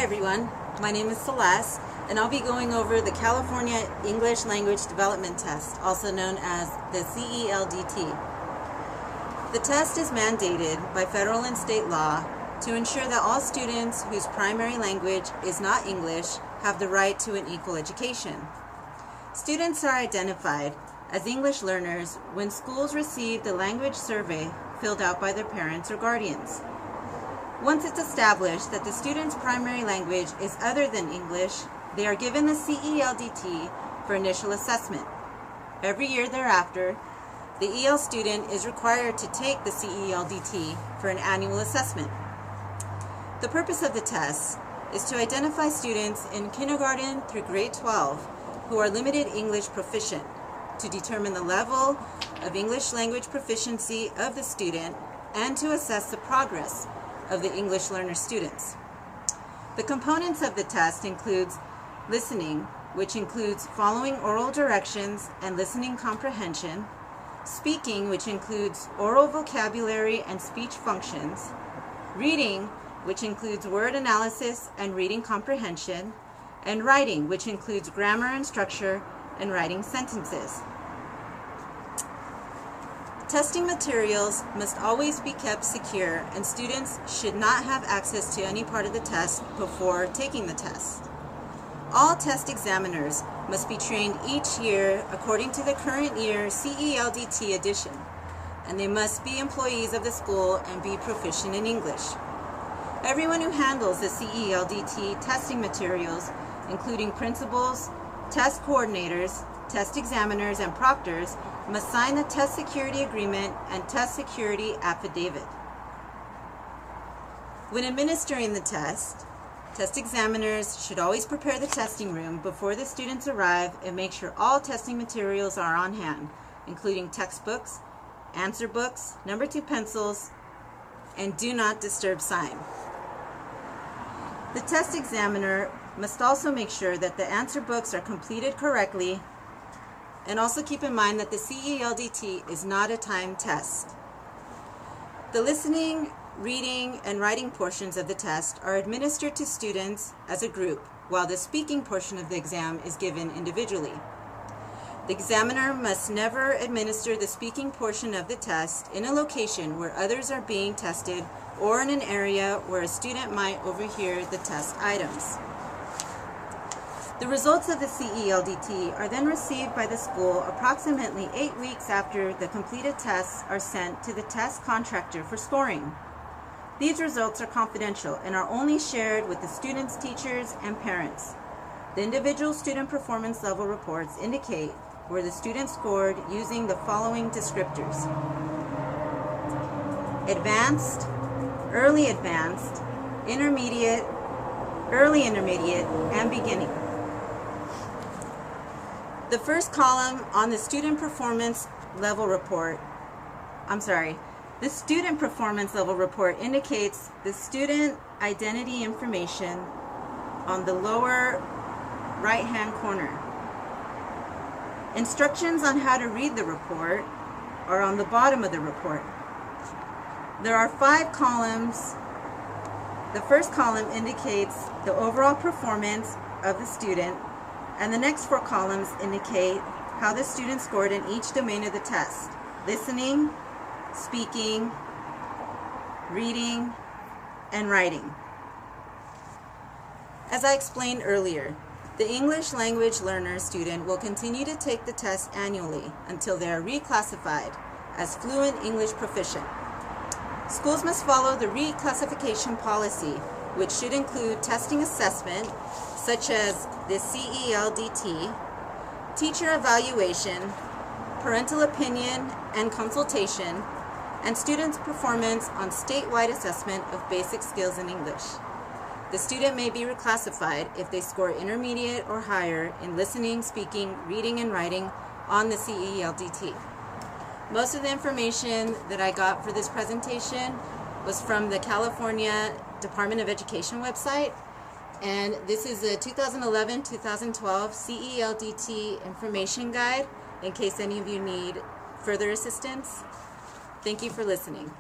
everyone, my name is Celeste, and I'll be going over the California English Language Development Test, also known as the CELDT. The test is mandated by federal and state law to ensure that all students whose primary language is not English have the right to an equal education. Students are identified as English learners when schools receive the language survey filled out by their parents or guardians. Once it's established that the student's primary language is other than English, they are given the CELDT for initial assessment. Every year thereafter, the EL student is required to take the CELDT for an annual assessment. The purpose of the test is to identify students in kindergarten through grade 12 who are limited English proficient, to determine the level of English language proficiency of the student, and to assess the progress of the English learner students. The components of the test includes listening, which includes following oral directions and listening comprehension, speaking, which includes oral vocabulary and speech functions, reading, which includes word analysis and reading comprehension, and writing, which includes grammar and structure and writing sentences. Testing materials must always be kept secure, and students should not have access to any part of the test before taking the test. All test examiners must be trained each year according to the current year CELDT edition, and they must be employees of the school and be proficient in English. Everyone who handles the CELDT testing materials, including principals, test coordinators, test examiners, and proctors, must sign the test security agreement and test security affidavit. When administering the test examiners should always prepare the testing room before the students arrive and make sure all testing materials are on hand, including textbooks, answer books, number 2 pencils, and do not disturb sign. The test examiner must also make sure that the answer books are completed correctly, and also keep in mind that the CELDT is not a timed test. The listening, reading, and writing portions of the test are administered to students as a group, while the speaking portion of the exam is given individually. The examiner must never administer the speaking portion of the test in a location where others are being tested or in an area where a student might overhear the test items. The results of the CELDT are then received by the school approximately 8 weeks after the completed tests are sent to the test contractor for scoring. These results are confidential and are only shared with the students, teachers, and parents. The individual student performance level reports indicate where the student scored using the following descriptors: advanced, early advanced, intermediate, early intermediate, and beginning. The first column on the student performance level report, the student performance level report indicates the student identity information on the lower right-hand corner. Instructions on how to read the report are on the bottom of the report. There are 5 columns. The first column indicates the overall performance of the student, and the next 4 columns indicate how the student scored in each domain of the test: listening, speaking, reading, and writing. As I explained earlier, the English language learner student will continue to take the test annually until they are reclassified as fluent English proficient. Schools must follow the reclassification policy, which should include testing assessment, such as the CELDT, teacher evaluation, parental opinion and consultation, and students' performance on statewide assessment of basic skills in English. The student may be reclassified if they score intermediate or higher in listening, speaking, reading, and writing on the CELDT. Most of the information that I got for this presentation was from the California Department of Education website, and this is a 2011-2012 CELDT information guide in case any of you need further assistance. Thank you for listening.